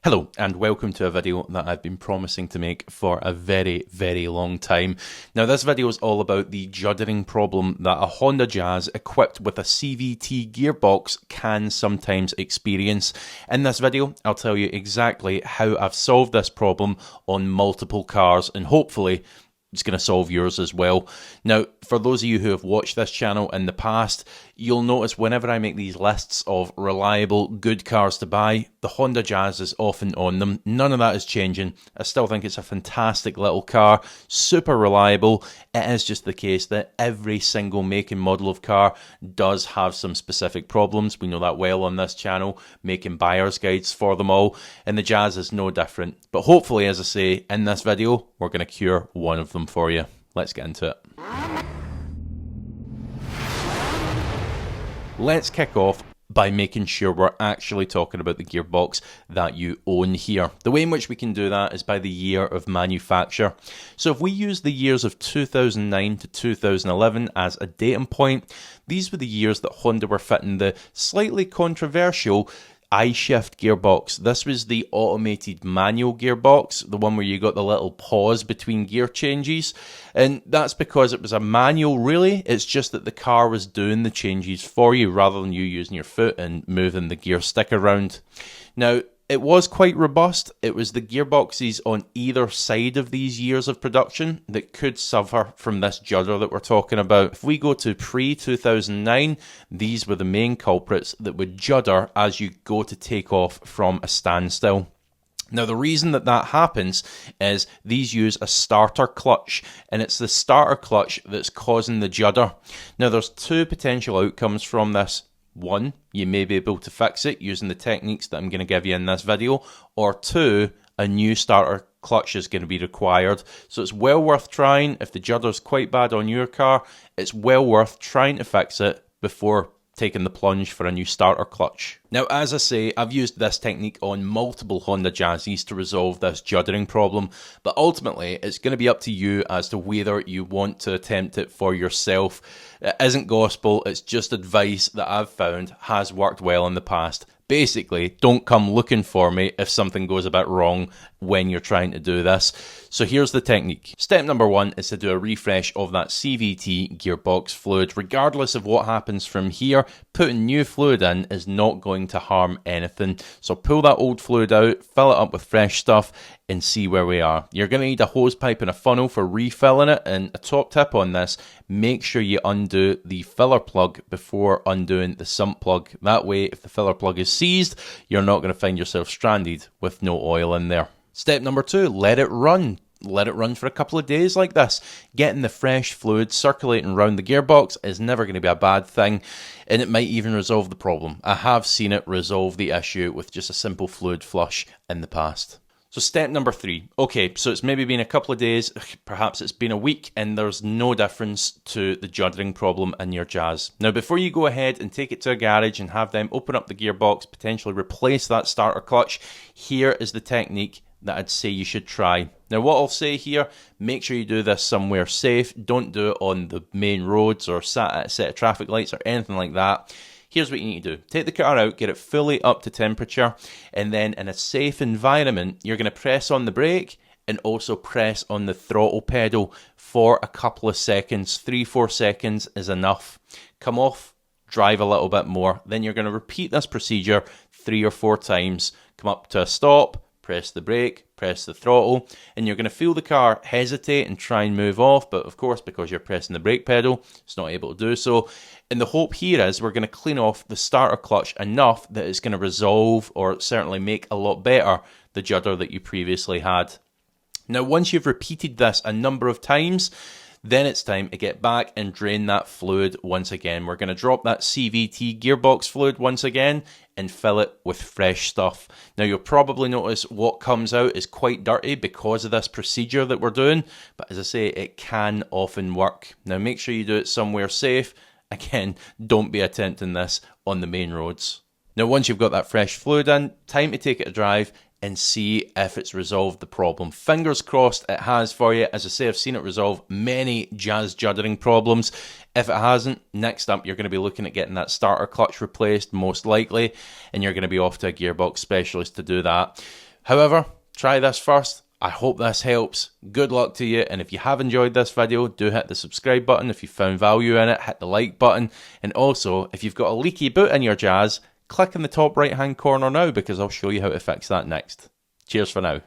Hello and welcome to a video that I've been promising to make for a very long time. Now this video is all about the juddering problem that a Honda Jazz equipped with a CVT gearbox can sometimes experience. In this video I'll tell you exactly how I've solved this problem on multiple cars, and hopefully it's going to solve yours as well. Now, for those of you who have watched this channel in the past, you'll notice whenever I make these lists of reliable, good cars to buy, the Honda Jazz is often on them. None of that is changing. I still think it's a fantastic little car, super reliable. It is just the case that every single make and model of car does have some specific problems. We know that well on this channel, making buyer's guides for them all, and the Jazz is no different. But hopefully, as I say, in this video, we're going to cure one of them for you. Let's get into it. Let's kick off by making sure we're actually talking about the gearbox that you own here. The way in which we can do that is by the year of manufacture. So if we use the years of 2009 to 2011 as a datum point, these were the years that Honda were fitting the slightly controversial I-shift gearbox. This was the automated manual gearbox, the one where you got the little pause between gear changes, and that's because it was a manual really. It's just that the car was doing the changes for you rather than you using your foot and moving the gear stick around. Now, it was quite robust. It was the gearboxes on either side of these years of production that could suffer from this judder that we're talking about. If we go to pre-2009, these were the main culprits that would judder as you go to take off from a standstill. Now, the reason that that happens is these use a starter clutch, and it's the starter clutch that's causing the judder. Now, there's two potential outcomes from this. One, you may be able to fix it using the techniques that I'm going to give you in this video, or two, a new starter clutch is going to be required. So it's well worth trying. If the judder's quite bad on your car, it's well worth trying to fix it before taking the plunge for a new starter clutch. Now, as I say, I've used this technique on multiple Honda Jazzys to resolve this juddering problem, but ultimately it's going to be up to you as to whether you want to attempt it for yourself. It isn't gospel, it's just advice that I've found has worked well in the past. Basically, don't come looking for me if something goes a bit wrong when you're trying to do this. So here's the technique. Step number one is to do a refresh of that CVT gearbox fluid. Regardless of what happens from here, putting new fluid in is not going to harm anything. So pull that old fluid out, fill it up with fresh stuff, and see where we are. You're going to need a hose pipe and a funnel for refilling it, and a top tip on this, make sure you undo the filler plug before undoing the sump plug. That way, if the filler plug is seized, you're not going to find yourself stranded with no oil in there. Step number two, let it run. Let it run for a couple of days like this. Getting the fresh fluid circulating around the gearbox is never going to be a bad thing, and it might even resolve the problem. I have seen it resolve the issue with just a simple fluid flush in the past. So step number three. Okay, so it's maybe been a couple of days, perhaps it's been a week, and there's no difference to the juddering problem in your Jazz. Now, before you go ahead and take it to a garage and have them open up the gearbox, potentially replace that starter clutch, here is the technique that I'd say you should try. Now, what I'll say here, make sure you do this somewhere safe. Don't do it on the main roads or sat at a set of traffic lights or anything like that. Here's what you need to do. Take the car out, get it fully up to temperature, and then in a safe environment, you're going to press on the brake and also press on the throttle pedal for a couple of seconds. 3-4 seconds is enough. Come off, drive a little bit more. Then you're going to repeat this procedure 3 or 4 times. Come up to a stop, press the brake, press the throttle, and you're going to feel the car hesitate and try and move off, but of course, because you're pressing the brake pedal, it's not able to do so. And the hope here is we're going to clean off the starter clutch enough that it's going to resolve, or certainly make a lot better, the judder that you previously had. Now, once you've repeated this a number of times, then it's time to get back and drain that fluid once again. We're going to drop that CVT gearbox fluid once again and fill it with fresh stuff. Now, you'll probably notice what comes out is quite dirty because of this procedure that we're doing, but as I say, it can often work. Now, make sure you do it somewhere safe. Again, don't be attempting this on the main roads. Now, once you've got that fresh fluid in, time to take it a drive and see if it's resolved the problem. Fingers crossed it has for you. As I say, I've seen it resolve many Jazz juddering problems. If it hasn't, next up you're going to be looking at getting that starter clutch replaced, most likely, and you're going to be off to a gearbox specialist to do that. However, try this first. I hope this helps. Good luck to you, and if you have enjoyed this video, do hit the subscribe button. If you found value in it, hit the like button. And also, if you've got a leaky boot in your Jazz, click in the top right hand corner now, because I'll show you how to fix that next. Cheers for now.